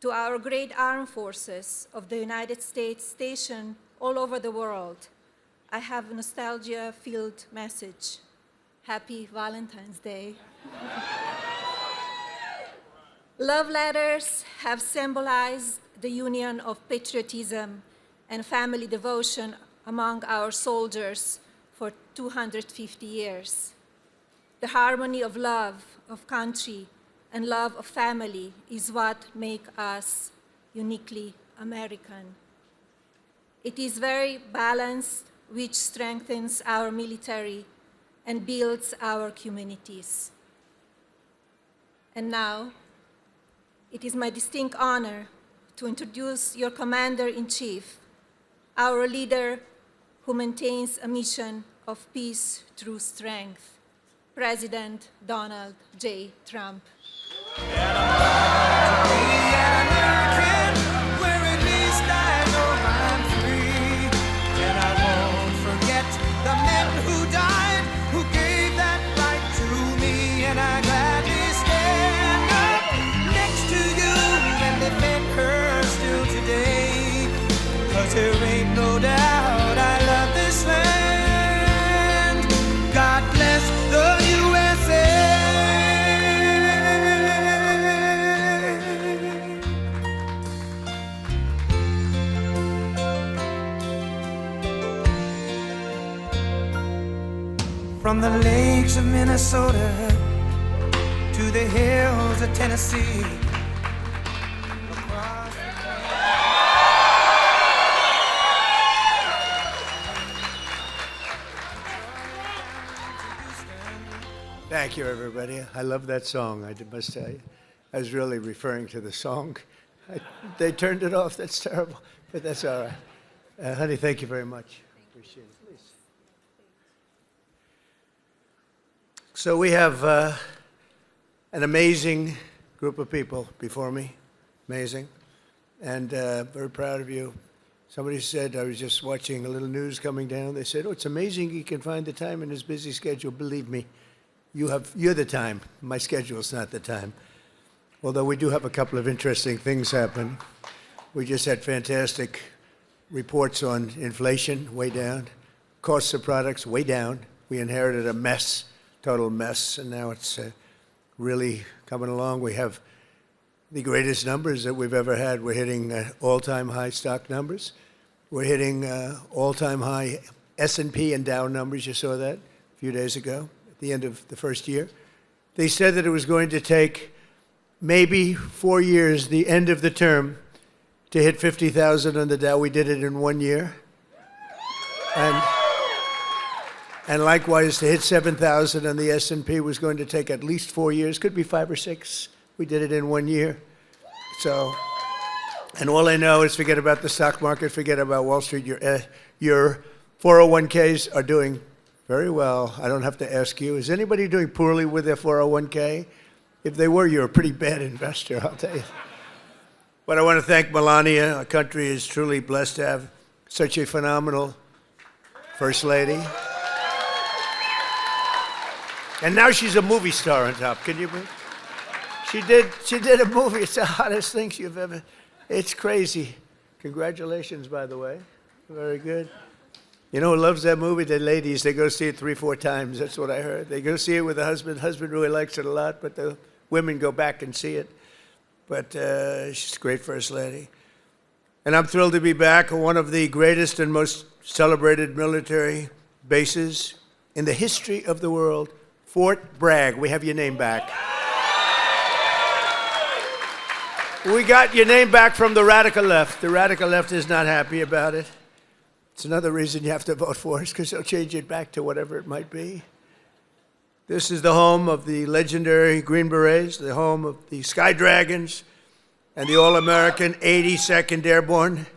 To our great armed forces of the United States stationed all over the world, I have a nostalgia-filled message. Happy Valentine's Day. Love letters have symbolized the union of patriotism and family devotion among our soldiers for 250 years. The harmony of love of country and love of family is what makes us uniquely American. It is very balanced, which strengthens our military and builds our communities. And now, it is my distinct honor to introduce your Commander-in-Chief, our leader who maintains a mission of peace through strength, President Donald J. Trump. There ain't no doubt I love this land. God bless the USA. From the lakes of Minnesota to the hills of Tennessee. Thank you, everybody. I love that song, I must tell you. I was really referring to the song. They turned it off. That's terrible, but that's all right. Honey, thank you very much. Appreciate it. Please. So we have an amazing group of people before me. Amazing. And very proud of you. Somebody said, I was just watching a little news coming down. They said, oh, it's amazing he can find the time in his busy schedule. Believe me. You're the time. My schedule's not the time. Although we do have a couple of interesting things happen. We just had fantastic reports on inflation, way down. Costs of products, way down. We inherited a mess, total mess, and now it's really coming along. We have the greatest numbers that we've ever had. We're hitting all-time high stock numbers. We're hitting all-time high S&P and Dow numbers. You saw that a few days ago. The end of the first year. They said that it was going to take maybe 4 years, the end of the term, to hit 50,000 on the Dow. We did it in 1 year. And likewise, to hit 7,000 on the S&P was going to take at least 4 years, could be 5 or 6. We did it in 1 year. So, and all I know is forget about the stock market, forget about Wall Street. Your 401ks are doing very well. I don't have to ask you. Is anybody doing poorly with their 401k? If they were, you're a pretty bad investor, I'll tell you. But I want to thank Melania. Our country is truly blessed to have such a phenomenal First Lady. And now she's a movie star on top. Can you believe? She did a movie. It's the hottest thing you've ever. It's crazy. Congratulations, by the way. Very good. You know who loves that movie? The ladies. They go see it 3, 4 times. That's what I heard. They go see it with the husband. The husband really likes it a lot, but the women go back and see it. But she's a great First Lady. And I'm thrilled to be back on one of the greatest and most celebrated military bases in the history of the world, Fort Bragg. We have your name back. We got your name back from the radical left. The radical left is not happy about it. It's another reason you have to vote for us, because they'll change it back to whatever it might be. This is the home of the legendary Green Berets, the home of the Sky Dragons, and the All-American 82nd Airborne.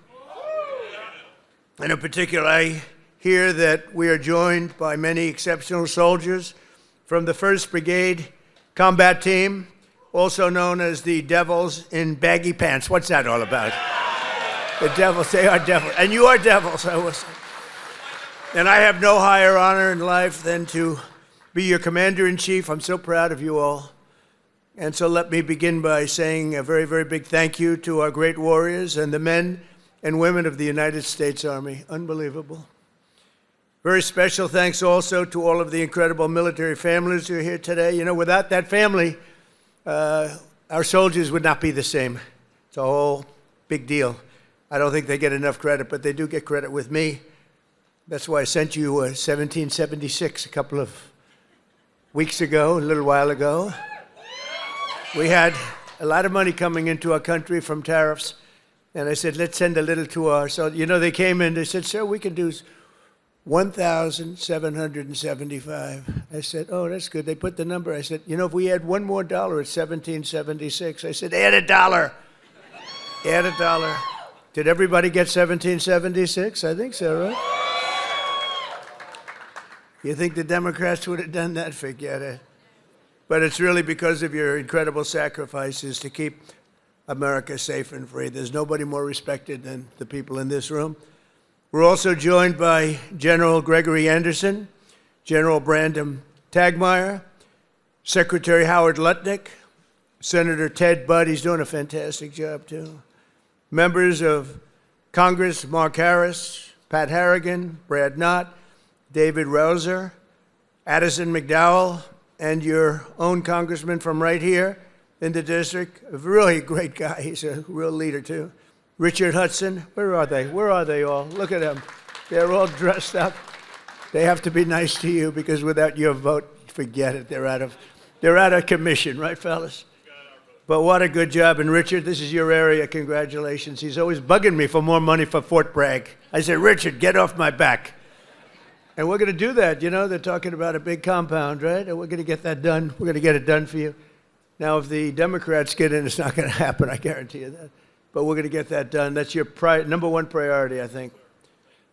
And in particular, I hear that we are joined by many exceptional soldiers from the 1st Brigade Combat Team, also known as the Devils in Baggy Pants. What's that all about? The devils, they are devils. And you are devils, I will say. And I have no higher honor in life than to be your Commander-in-Chief. I'm so proud of you all. And so let me begin by saying a very, very big thank you to our great warriors and the men and women of the United States Army. Unbelievable. Very special thanks also to all of the incredible military families who are here today. You know, without that family, our soldiers would not be the same. It's a whole big deal. I don't think they get enough credit, but they do get credit with me. That's why I sent you 1776 a couple of weeks ago, a little while ago. We had a lot of money coming into our country from tariffs, and I said, let's send a little to our, so, you know, they came in, they said, sir, we can do 1,775. I said, oh, that's good. They put the number. I said, you know, if we add one more dollar, it's 1776. I said, add a dollar. Add a dollar. Did everybody get 1776? I think so, right? You think the Democrats would have done that? Forget it. But it's really because of your incredible sacrifices to keep America safe and free. There's nobody more respected than the people in this room. We're also joined by General Gregory Anderson, General Brandon Tagmeyer, Secretary Howard Lutnick, Senator Ted Budd. He's doing a fantastic job, too. Members of Congress, Mark Harris, Pat Harrigan, Brad Knott, David Rouser, Addison McDowell, and your own congressman from right here in the district, a really great guy. He's a real leader, too. Richard Hudson, where are they? Where are they all? Look at them. They're all dressed up. They have to be nice to you because without your vote, forget it. They're out of commission, right, fellas? But what a good job. And Richard, this is your area. Congratulations. He's always bugging me for more money for Fort Bragg. I said, Richard, get off my back. And we're going to do that. You know, they're talking about a big compound, right? And we're going to get that done. We're going to get it done for you. Now, if the Democrats get in, it's not going to happen. I guarantee you that. But we're going to get that done. That's your number one priority, I think.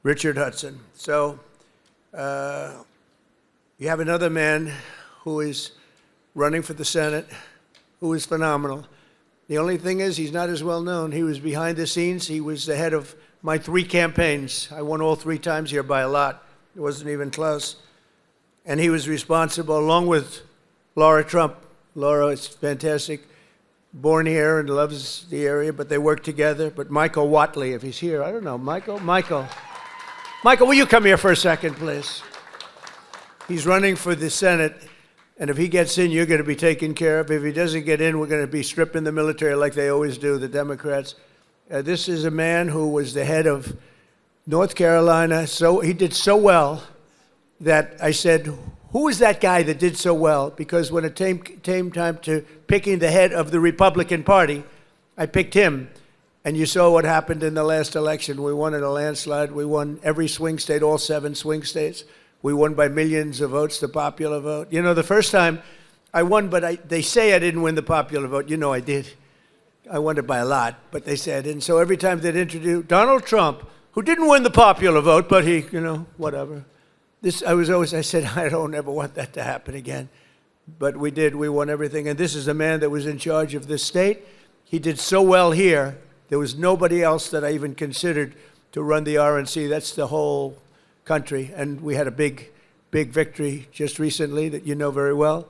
Richard Hudson. So you have another man who is running for the Senate, who is phenomenal. The only thing is he's not as well known. He was behind the scenes. He was the head of my 3 campaigns. I won all 3 times here by a lot. It wasn't even close. And he was responsible, along with Laura Trump. Laura is fantastic. Born here and loves the area, but they work together. But Michael Watley, if he's here, I don't know. Michael, will you come here for a second, please? He's running for the Senate, and if he gets in, you're going to be taken care of. If he doesn't get in, we're going to be stripping the military like they always do, the Democrats. This is a man who was the head of North Carolina. So he did so well that I said, who is that guy that did so well? Because when it came time to picking the head of the Republican Party, I picked him. And you saw what happened in the last election. We won in a landslide. We won every swing state, all 7 swing states. We won by millions of votes, the popular vote. You know, the first time I won, but they say I didn't win the popular vote. You know I did. I won it by a lot, but they say I didn't. So every time they'd introduce Donald Trump, who didn't win the popular vote, but he, you know, whatever. I said, I don't ever want that to happen again. But we did. We won everything. And this is a man that was in charge of this state. He did so well here. There was nobody else that I even considered to run the RNC. That's the whole country. And we had a big, big victory just recently that you know very well,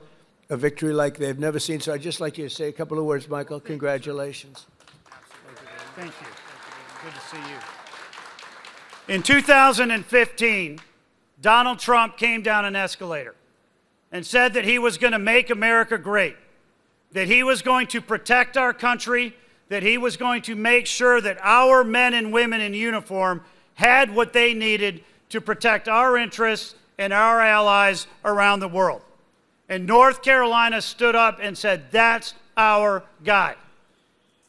a victory like they've never seen. So I'd just like you to say a couple of words, Michael. Congratulations. Thank you. Good to see you. In 2015, Donald Trump came down an escalator and said that he was going to make America great, that he was going to protect our country, that he was going to make sure that our men and women in uniform had what they needed to protect our interests and our allies around the world. And North Carolina stood up and said, that's our guy.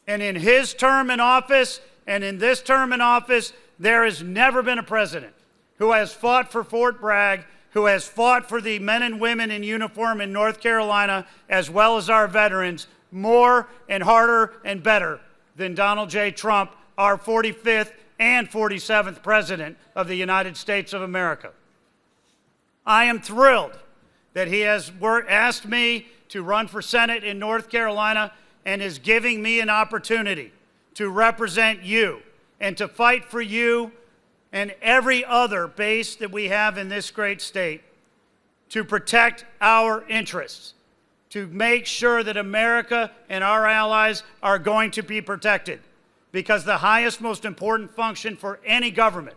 And in his term in office and in this term in office, there has never been a president who has fought for Fort Bragg, who has fought for the men and women in uniform in North Carolina, as well as our veterans, more and harder and better than Donald J. Trump, our 45th and 47th President of the United States of America. I am thrilled that he has asked me to run for Senate in North Carolina and is giving me an opportunity to represent you and to fight for you and every other base that we have in this great state to protect our interests. to make sure that America and our allies are going to be protected. Because the highest, most important function for any government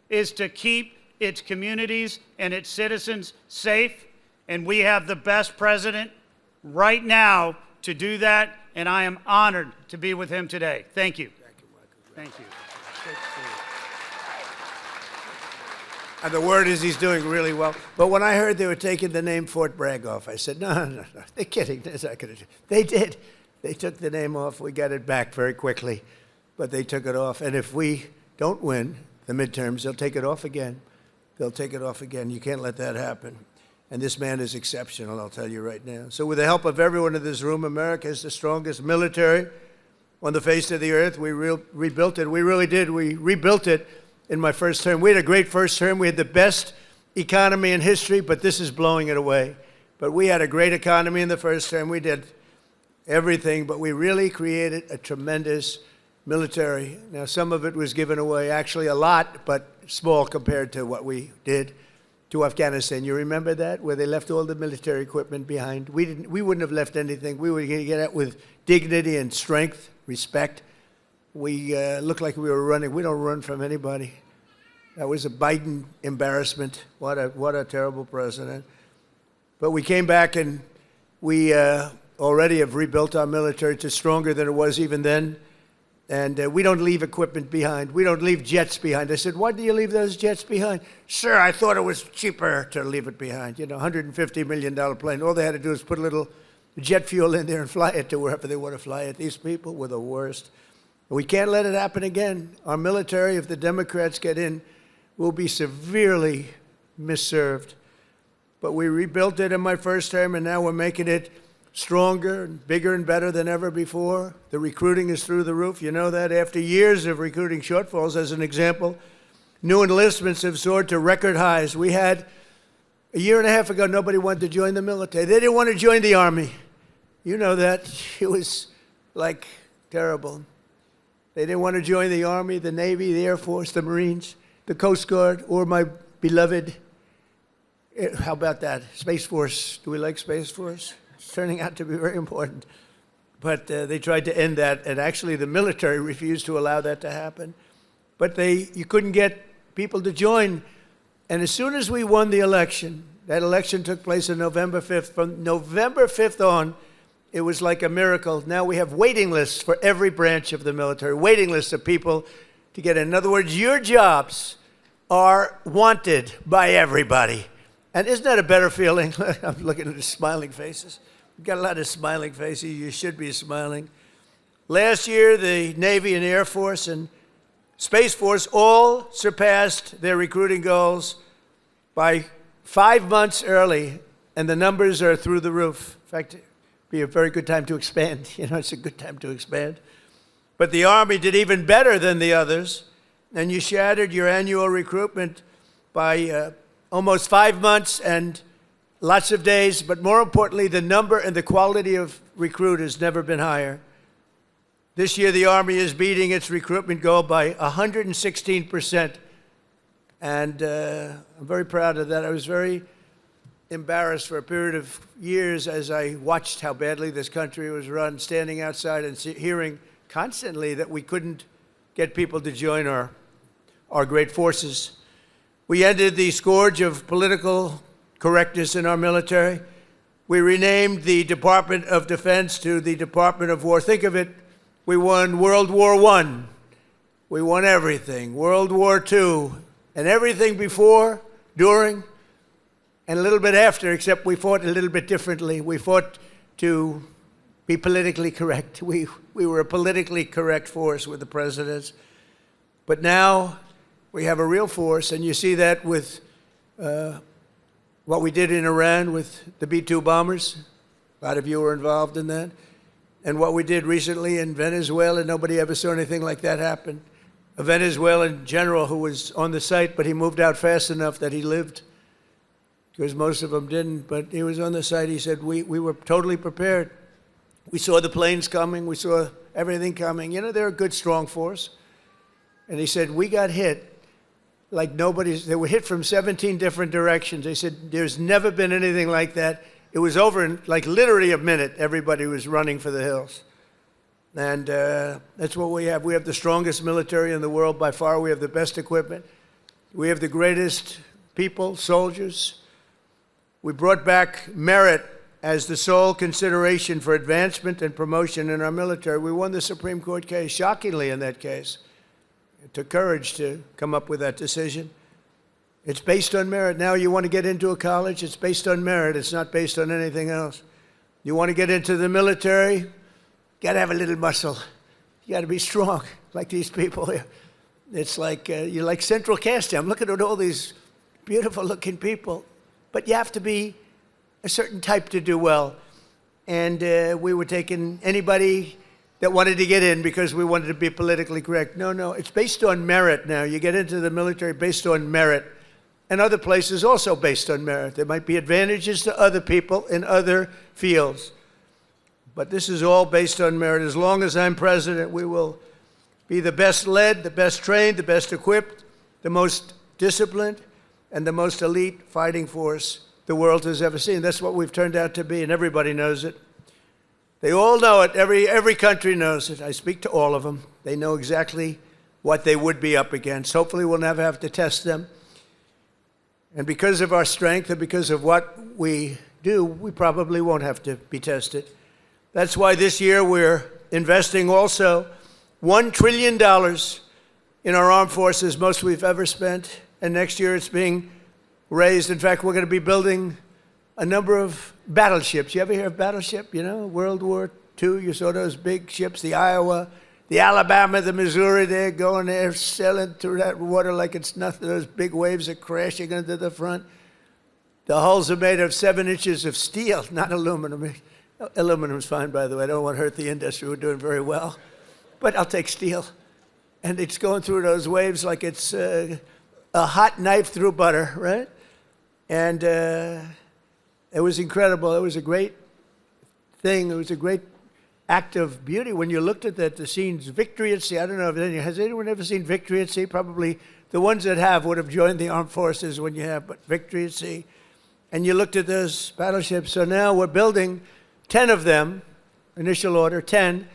is to keep its communities and its citizens safe. And we have the best president right now to do that. And I am honored to be with him today. Thank you. Thank you. Good to see you. And the word is he's doing really well. But when I heard they were taking the name Fort Bragg off, I said, no, they're kidding. They're not gonna do. They did. They took the name off. We got it back very quickly, but they took it off. And if we don't win the midterms, they'll take it off again. They'll take it off again. You can't let that happen. And this man is exceptional, I'll tell you right now. So with the help of everyone in this room, America is the strongest military on the face of the earth. We rebuilt it. We really did. We rebuilt it in my first term. We had a great first term. We had the best economy in history, but this is blowing it away. But we had a great economy in the first term. We did everything, but we really created a tremendous military. Now, some of it was given away, actually a lot, but small compared to what we did to Afghanistan. You remember that, where they left all the military equipment behind? We wouldn't have left anything. We would get out with dignity and strength, respect. We looked like we were running. We don't run from anybody. That was a Biden embarrassment. What a terrible president. But we came back and we already have rebuilt our military to stronger than it was even then. And we don't leave equipment behind. We don't leave jets behind. I said, why do you leave those jets behind? Sir, I thought it was cheaper to leave it behind. You know, $150 million plane. All they had to do was put a little jet fuel in there and fly it to wherever they want to fly it. These people were the worst. We can't let it happen again. Our military, if the Democrats get in, will be severely misserved. But we rebuilt it in my first term, and now we're making it stronger and bigger and better than ever before. The recruiting is through the roof. You know that. After years of recruiting shortfalls, as an example, new enlistments have soared to record highs. We had, a year and a half ago, nobody wanted to join the military. They didn't want to join the Army. You know that. It was like terrible. They didn't want to join the Army, the Navy, the Air Force, the Marines, the Coast Guard, or my beloved, how about that, Space Force. Do we like Space Force? It's turning out to be very important. But they tried to end that, and actually the military refused to allow that to happen. But you couldn't get people to join. And as soon as we won the election, that election took place on November 5th. From November 5th on, it was like a miracle. Now we have waiting lists for every branch of the military, waiting lists of people to get in. In other words, your jobs are wanted by everybody. And isn't that a better feeling? I'm looking at the smiling faces. We've got a lot of smiling faces. You should be smiling. Last year, the Navy and Air Force and Space Force all surpassed their recruiting goals by 5 months early, and the numbers are through the roof. In fact, it'd be a very good time to expand. You know, it's a good time to expand. But the Army did even better than the others, and you shattered your annual recruitment by almost 5 months and lots of days, but more importantly, the number and the quality of recruit has never been higher. This year, the Army is beating its recruitment goal by 116%, and I'm very proud of that. I was very embarrassed for a period of years as I watched how badly this country was run, standing outside and hearing constantly that we couldn't get people to join our great forces. We ended the scourge of political correctness in our military. We renamed the Department of Defense to the Department of War. Think of it, we won World War I. We won everything. World War II, and everything before, during, and a little bit after, except we fought a little bit differently. We fought to be politically correct. We were a politically correct force with the presidents. But now we have a real force, and you see that with what we did in Iran with the B-2 bombers. A lot of you were involved in that. And what we did recently in Venezuela, nobody ever saw anything like that happen. A Venezuelan general who was on the site, but he moved out fast enough that he lived, because most of them didn't. But he was on the site. He said, we were totally prepared. We saw the planes coming. We saw everything coming. You know, they're a good, strong force. And he said, we got hit like nobody's. They were hit from 17 different directions. They said, there's never been anything like that. it was over in like literally a minute. Everybody was running for the hills. And that's what we have. We have the strongest military in the world by far. We have the best equipment. We have the greatest people, soldiers. We brought back merit as the sole consideration for advancement and promotion in our military. We won the Supreme Court case, shockingly in that case. It took courage to come up with that decision. It's based on merit. Now you want to get into a college, it's based on merit. It's not based on anything else. You want to get into the military, you got to have a little muscle. You got to be strong, like these people here. It's like you're like central casting. I'm looking at all these beautiful-looking people, but you have to be a certain type to do well. And we were taking anybody that wanted to get in because we wanted to be politically correct. No, it's based on merit now. You get into the military based on merit. And other places also based on merit. There might be advantages to other people in other fields. But this is all based on merit. As long as I'm president, we will be the best led, the best trained, the best equipped, the most disciplined, and the most elite fighting force the world has ever seen. That's what we've turned out to be, and everybody knows it. They all know it. Every country knows it. I speak to all of them. They know exactly what they would be up against. Hopefully we'll never have to test them. And because of our strength and because of what we do, we probably won't have to be tested. That's why this year we're investing also $1 trillion in our armed forces, most we've ever spent. And next year it's being raised. In fact, we're going to be building a number of battleships. You ever hear of battleship? You know, World War II, you saw those big ships, the Iowa, the Alabama, the Missouri, they're going there, sailing through that water like it's nothing. Those big waves are crashing into the front. The hulls are made of 7 inches of steel, not aluminum. Aluminum's fine, by the way. I don't want to hurt the industry. We're doing very well. But I'll take steel. And it's going through those waves like it's a hot knife through butter, right? And it was incredible. It was a great thing. It was a great act of beauty when you looked at that, the scenes, Victory at Sea. I don't know, has anyone ever seen Victory at Sea? Probably the ones that have would have joined the armed forces when you have, but Victory at Sea. And you looked at those battleships. So now we're building 10 of them, initial order, 10.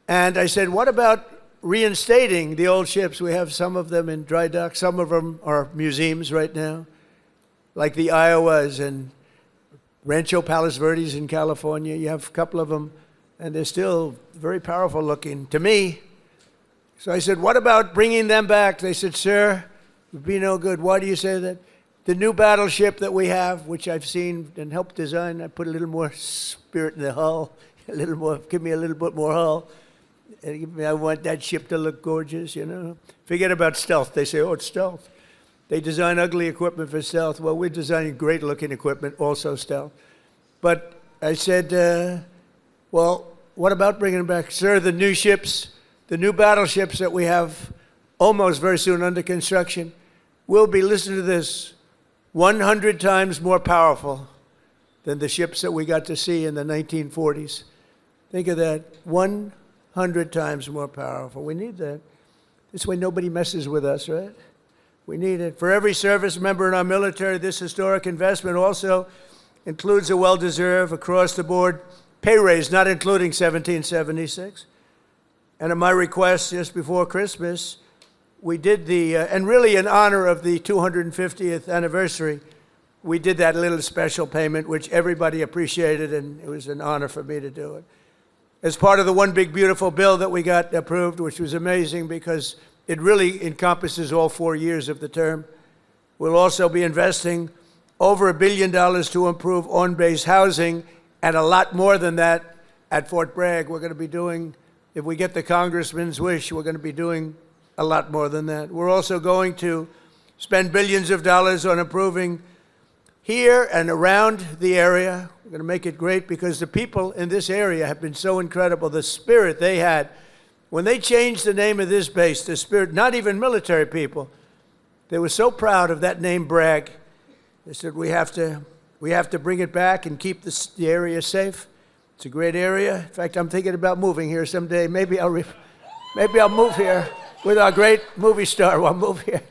And I said, what about reinstating the old ships? We have some of them in dry dock. Some of them are museums right now, like the Iowas and Rancho Palos Verdes in California. You have a couple of them, and they're still very powerful looking to me. So I said, what about bringing them back? They said, sir, it would be no good. Why do you say that? The new battleship that we have, which I've seen and helped design, I put a little more spirit in the hull, a little more, give me a little bit more hull. I want that ship to look gorgeous, you know. Forget about stealth. They say, oh, it's stealth. They design ugly equipment for stealth. Well, we're designing great-looking equipment, also stealth. But I said, well, what about bringing them back? Sir, the new ships, the new battleships that we have almost very soon under construction will be, listen to this, 100 times more powerful than the ships that we got to see in the 1940s. Think of that, 100 times more powerful. We need that. This way nobody messes with us, right? We need it. For every service member in our military, this historic investment also includes a well-deserved, across-the-board pay raise, not including 1776. And at my request just before Christmas, we did the, and really in honor of the 250th anniversary, we did that little special payment, which everybody appreciated, and it was an honor for me to do it. As part of the one big beautiful bill that we got approved, which was amazing because it really encompasses all 4 years of the term. We'll also be investing over $1 billion to improve on-base housing, and a lot more than that at Fort Bragg. We're going to be doing, if we get the congressman's wish, we're going to be doing a lot more than that. We're also going to spend billions of dollars on improving here and around the area. We're going to make it great because the people in this area have been so incredible. The spirit they had. When they changed the name of this base, the spirit, not even military people, they were so proud of that name, Bragg. They said, we have to bring it back and keep the area safe. It's a great area. In fact, I'm thinking about moving here someday. Maybe I'll move here with our great movie star. We'll move here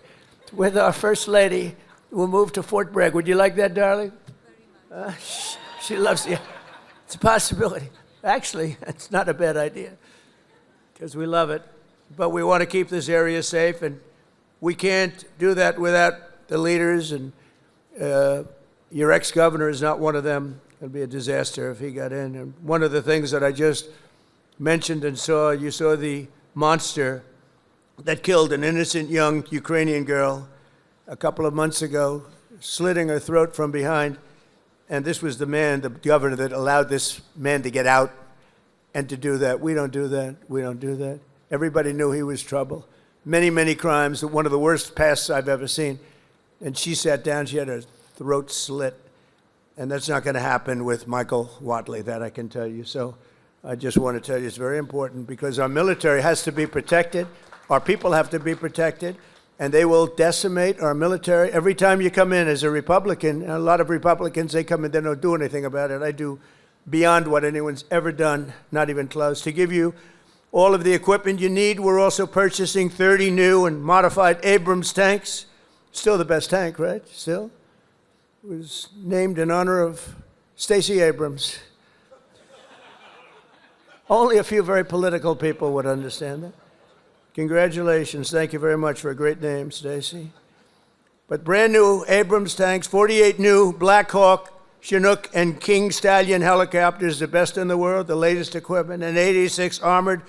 with our First Lady. We'll move to Fort Bragg. Would you like that, darling? She loves it. It's a possibility. Actually, it's not a bad idea because we love it. But we want to keep this area safe, and we can't do that without the leaders, and your ex-governor is not one of them. It would be a disaster if he got in. And one of the things that I just mentioned and saw, you saw the monster that killed an innocent young Ukrainian girl a couple of months ago, slitting her throat from behind. And this was the man, the governor, that allowed this man to get out and to do that. We don't do that. We don't do that. Everybody knew he was trouble. Many, many crimes, one of the worst pasts I've ever seen. And she sat down, she had her throat slit. And that's not going to happen with Michael Watley, that I can tell you. So I just want to tell you it's very important because our military has to be protected. Our people have to be protected. And they will decimate our military. Every time you come in as a Republican, and a lot of Republicans, they come in, they don't do anything about it. I do beyond what anyone's ever done, not even close. To give you all of the equipment you need, we're also purchasing 30 new and modified Abrams tanks. Still the best tank, right? Still? It was named in honor of Stacey Abrams. Only a few very political people would understand that. Congratulations. Thank you very much for a great name, Stacey. But brand new Abrams tanks, 48 new Black Hawk, Chinook, and King Stallion helicopters, the best in the world, the latest equipment, and 86 armored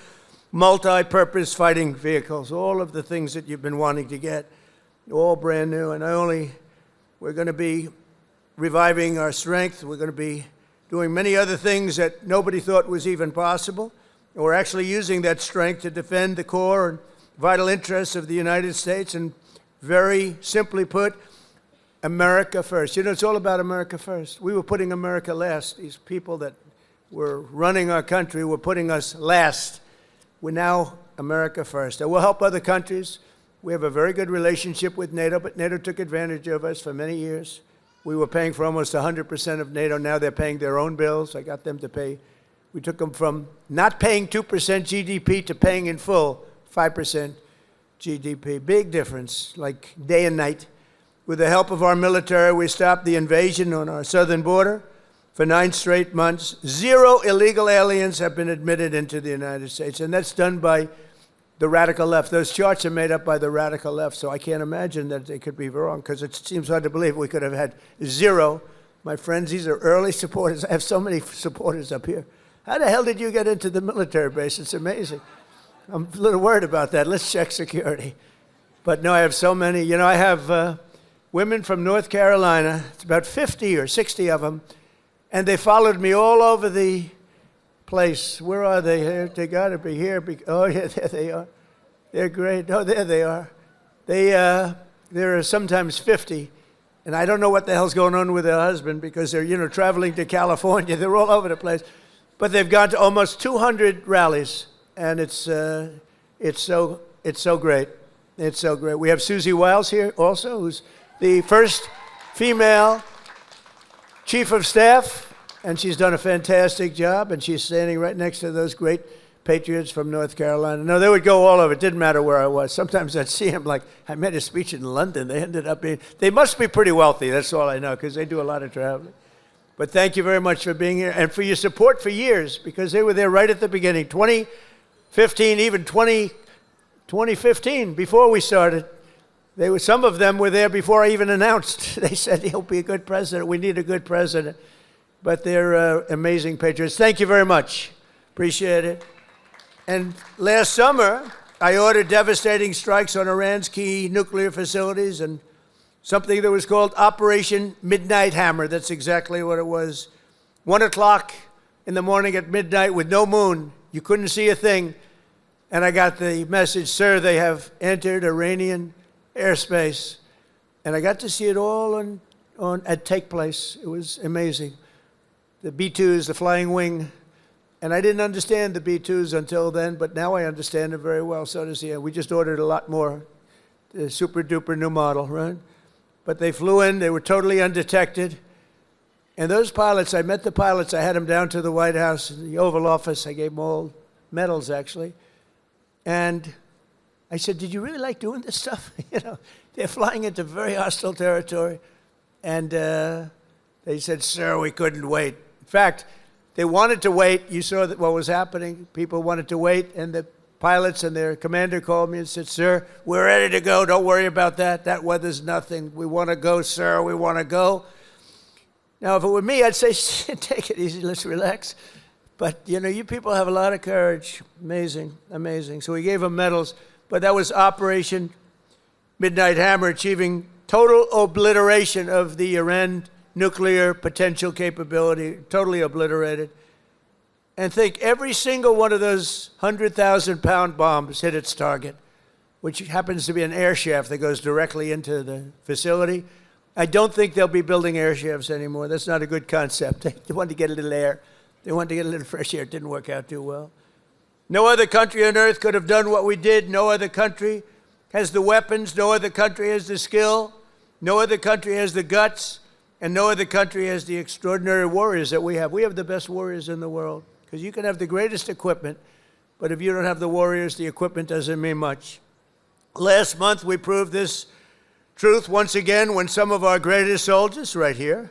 multi-purpose fighting vehicles, all of the things that you've been wanting to get, all brand new. And we're going to be reviving our strength. We're going to be doing many other things that nobody thought was even possible. And we're actually using that strength to defend the core and vital interests of the United States. And very simply put, America first. You know, it's all about America first. We were putting America last. These people that were running our country were putting us last. We're now America first. And we'll help other countries. We have a very good relationship with NATO, but NATO took advantage of us for many years. We were paying for almost 100% of NATO. Now they're paying their own bills. I got them to pay. We took them from not paying 2% GDP to paying in full 5% GDP. Big difference, like day and night. With the help of our military, we stopped the invasion on our southern border for 9 straight months. 0 illegal aliens have been admitted into the United States, and that's done by the radical left. Those charts are made up by the radical left, so I can't imagine that they could be wrong, because it seems hard to believe we could have had 0. My friends, these are early supporters. I have so many supporters up here. How the hell did you get into the military base? It's amazing. I'm a little worried about that. Let's check security. But no, I have so many. You know, I have women from North Carolina. It's about 50 or 60 of them. And they followed me all over the place. Where are they? Here, they got to be here. Oh, yeah, there they are. They're great. Oh, there they are. There are sometimes 50. And I don't know what the hell's going on with their husband, because they're, you know, traveling to California. They're all over the place. But they've gone to almost 200 rallies. And it's so great. It's so great. We have Susie Wiles here also, who's the first female chief of staff, and she's done a fantastic job, and she's standing right next to those great patriots from North Carolina. No, they would go all over. It didn't matter where I was. Sometimes I'd see them, like, I made a speech in London. They ended up being, they must be pretty wealthy. That's all I know, because they do a lot of traveling. But thank you very much for being here, and for your support for years, because they were there right at the beginning. 2015, even 2015, before we started. Some of them were there before I even announced. They said, he'll be a good president. We need a good president. But they're amazing patriots. Thank you very much. Appreciate it. And last summer, I ordered devastating strikes on Iran's key nuclear facilities, and something that was called Operation Midnight Hammer. That's exactly what it was. 1 o'clock in the morning at midnight with no moon. You couldn't see a thing. And I got the message, sir, they have entered Iranian airspace. And I got to see it all take place. It was amazing. The B-2s, the flying wing. And I didn't understand the B-2s until then, but now I understand it very well. So does he. We just ordered a lot more. The super-duper new model, right? But they flew in. They were totally undetected. And those pilots, I met the pilots. I had them down to the White House, the Oval Office. I gave them all medals, actually. And I said, did you really like doing this stuff? You know, they're flying into very hostile territory. And they said, sir, we couldn't wait. In fact, they wanted to wait. You saw what was happening. People wanted to wait, and the pilots and their commander called me and said, "Sir, we're ready to go. Don't worry about that. That weather's nothing. We want to go, sir. We want to go." Now, if it were me, I'd say, "Take it easy. Let's relax." But, you people have a lot of courage. Amazing, amazing. So we gave them medals. But that was Operation Midnight Hammer, achieving total obliteration of the Iran nuclear potential capability, totally obliterated. And think every single one of those 100,000-pound bombs hit its target, which happens to be an air shaft that goes directly into the facility. I don't think they'll be building air shafts anymore. That's not a good concept. They wanted to get a little air. They wanted to get a little fresh air. It didn't work out too well. No other country on earth could have done what we did. No other country has the weapons. No other country has the skill. No other country has the guts. And no other country has the extraordinary warriors that we have. We have the best warriors in the world. Because you can have the greatest equipment, but if you don't have the warriors, the equipment doesn't mean much. Last month, we proved this truth once again when some of our greatest soldiers, right here,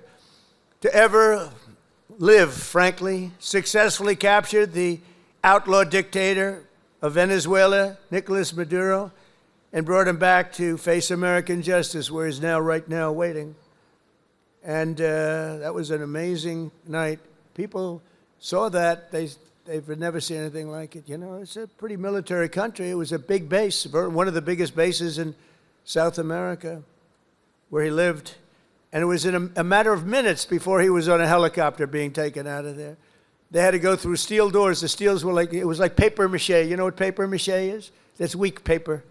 to ever live, frankly, successfully captured the outlaw dictator of Venezuela, Nicolas Maduro, and brought him back to face American justice, where he's now, right now, waiting. And that was an amazing night. People saw that. They've never seen anything like it. It's a pretty military country. It was a big base, one of the biggest bases in South America, where he lived. And it was in a matter of minutes before he was on a helicopter being taken out of there. They had to go through steel doors. The steels were it was like paper mache. You know what paper mache is? That's weak paper.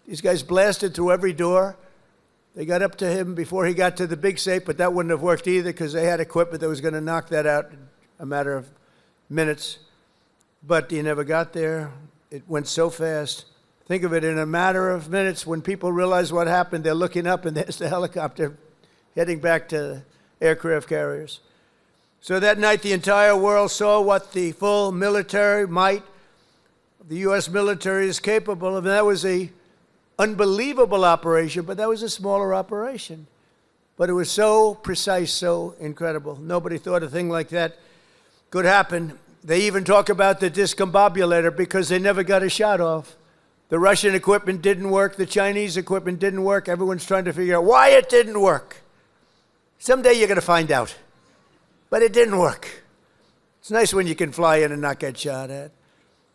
These guys blasted through every door. They got up to him before he got to the big safe, but that wouldn't have worked either because they had equipment that was going to knock that out in a matter of minutes. But he never got there. It went so fast. Think of it, in a matter of minutes, when people realize what happened, they're looking up and there's the helicopter heading back to aircraft carriers. So that night, the entire world saw what the full military might of the U.S. military is capable of. And that was an unbelievable operation, but that was a smaller operation. But it was so precise, so incredible. Nobody thought a thing like that could happen. They even talk about the discombobulator because they never got a shot off. The Russian equipment didn't work. The Chinese equipment didn't work. Everyone's trying to figure out why it didn't work. Someday you're going to find out. But it didn't work. It's nice when you can fly in and not get shot at.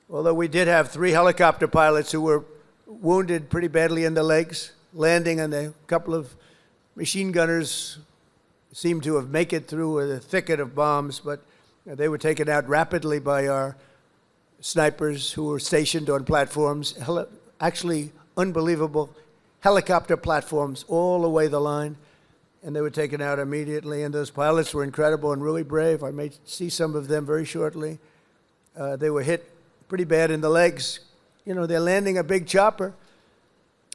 Although we did have 3 helicopter pilots who were wounded pretty badly in the legs, landing, and a couple of machine gunners seemed to have made it through a thicket of bombs, but they were taken out rapidly by our snipers who were stationed on platforms, actually unbelievable helicopter platforms all the way the line, and they were taken out immediately. And those pilots were incredible and really brave. I may see some of them very shortly. They were hit pretty bad in the legs. They're landing a big chopper,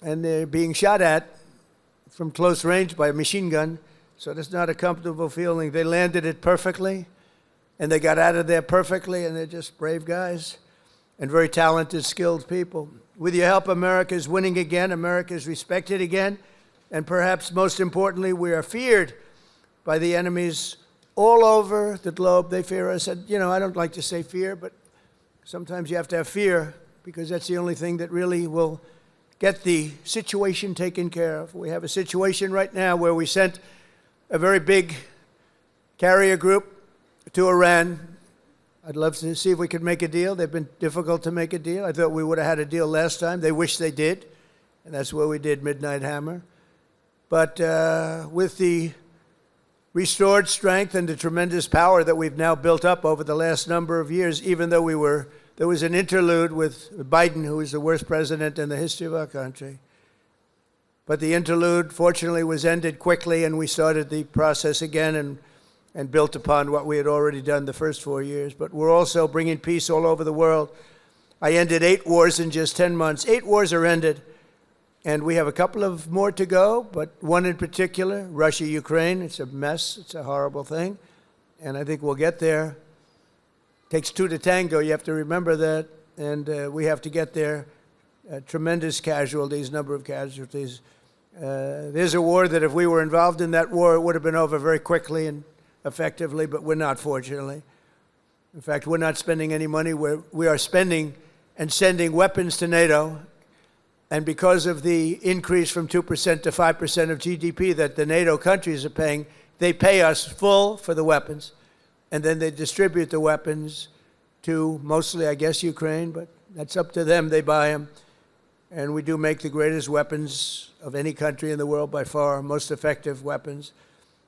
and they're being shot at from close range by a machine gun, so that's not a comfortable feeling. They landed it perfectly, and they got out of there perfectly, and they're just brave guys and very talented, skilled people. With your help, America is winning again. America is respected again, and perhaps most importantly, we are feared by the enemies all over the globe. They fear us. And, I don't like to say fear, but sometimes you have to have fear, because that's the only thing that really will get the situation taken care of. We have a situation right now where we sent a very big carrier group to Iran. I'd love to see if we could make a deal. They've been difficult to make a deal. I thought we would have had a deal last time. They wish they did, and that's where we did Midnight Hammer. But with the restored strength and the tremendous power that we've now built up over the last number of years, even though there was an interlude with Biden, who is the worst president in the history of our country. But the interlude, fortunately, was ended quickly, and we started the process again and built upon what we had already done the first 4 years. But we're also bringing peace all over the world. I ended 8 wars in just 10 months. 8 wars are ended, and we have a couple of more to go, but one in particular, Russia-Ukraine. It's a mess. It's a horrible thing, and I think we'll get there. Takes 2 to tango, you have to remember that, and we have to get there. Tremendous casualties, number of casualties. There's a war that if we were involved in that war, it would have been over very quickly, and effectively, but we're not, fortunately. In fact, we're not spending any money. We are spending and sending weapons to NATO. And because of the increase from 2% to 5% of GDP that the NATO countries are paying, they pay us full for the weapons. And then they distribute the weapons to mostly, I guess, Ukraine, but that's up to them. They buy them. And we do make the greatest weapons of any country in the world by far, most effective weapons.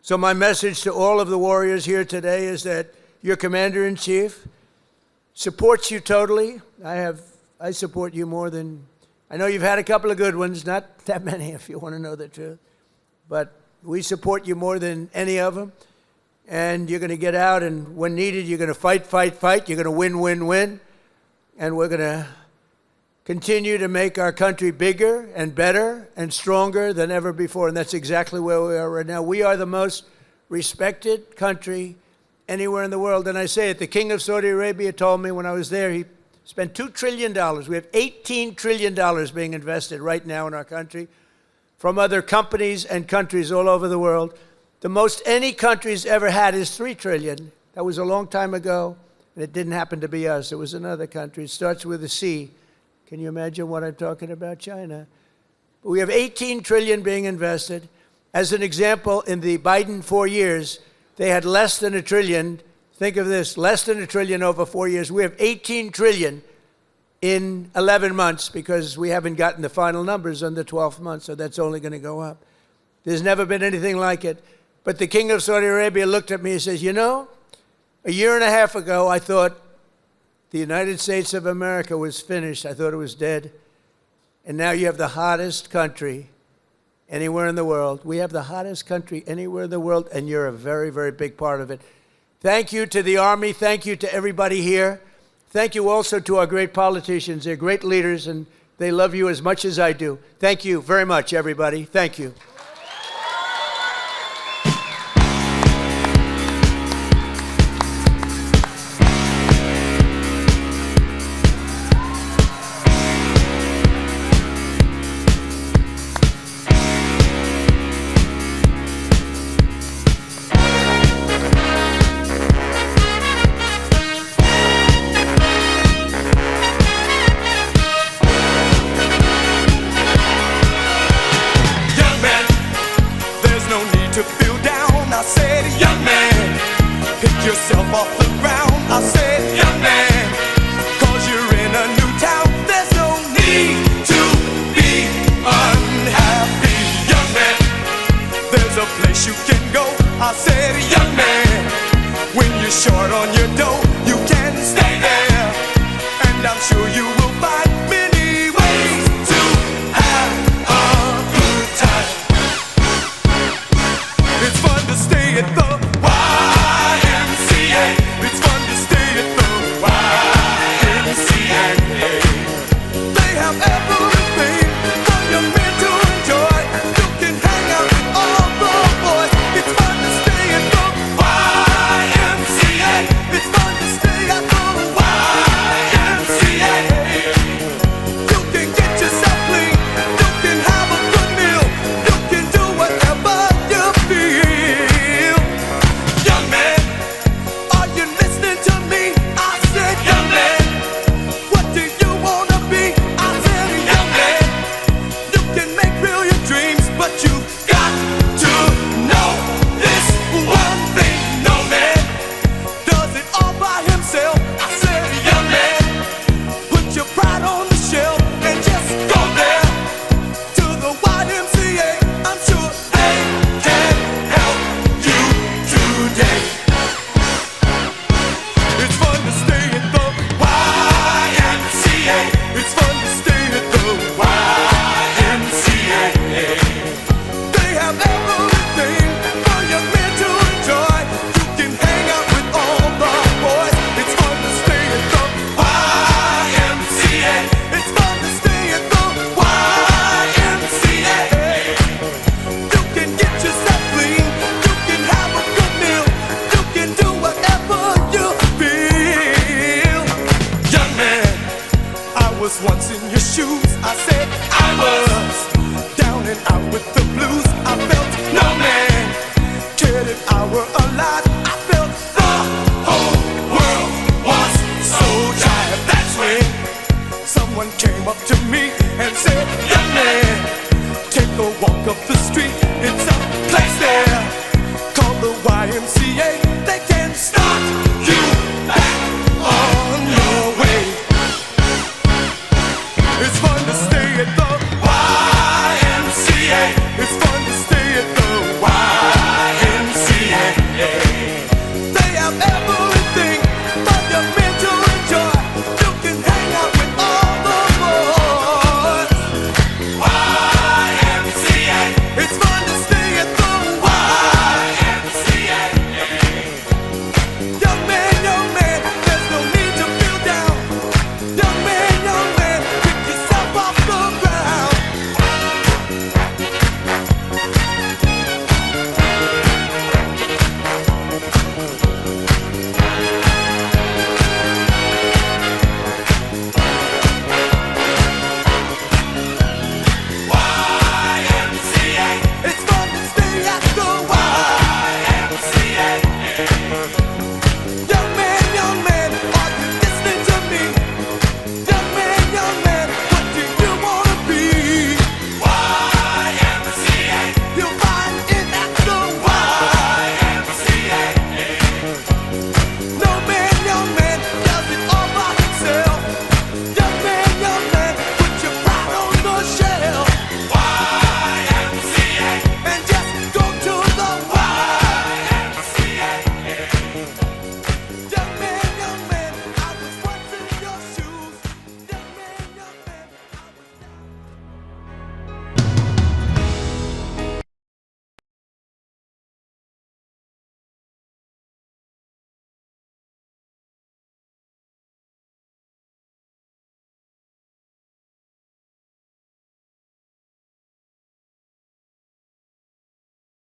So my message to all of the warriors here today is that your commander-in-chief supports you totally. I support you more than, I know you've had a couple of good ones, not that many if you want to know the truth, but we support you more than any of them. And you're going to get out, and when needed, you're going to fight, fight, fight. You're going to win, win, win. And we're going to continue to make our country bigger and better and stronger than ever before. And that's exactly where we are right now. We are the most respected country anywhere in the world. And I say it, the King of Saudi Arabia told me when I was there, he spent $2 trillion. We have $18 trillion being invested right now in our country from other companies and countries all over the world. The most any country's ever had is $3 trillion. That was a long time ago, and it didn't happen to be us. It was another country. It starts with a C. Can you imagine what I'm talking about? China. But we have $18 trillion being invested. As an example, in the Biden 4 years, they had less than $1 trillion. Think of this, less than $1 trillion over 4 years. We have $18 trillion in 11 months because we haven't gotten the final numbers on the 12th month, so that's only going to go up. There's never been anything like it. But the King of Saudi Arabia looked at me and says, you know, a year and a half ago, I thought the United States of America was finished. I thought it was dead. And now you have the hottest country anywhere in the world. We have the hottest country anywhere in the world, and you're a very, very big part of it. Thank you to the Army. Thank you to everybody here. Thank you also to our great politicians. They're great leaders, and they love you as much as I do. Thank you very much, everybody. Thank you. Yourself off the ground, I said, young man, 'cause you're in a new town. There's no need to be unhappy, young man. There's a place you can go, I said, young man. When you're short on your dough, you can stay there, and I'm sure you will find many ways to have a good time. It's fun to stay at the YMCA. It's fun to stay man. Take a walk up the street, it's a place there called the YMCA. They can start you back on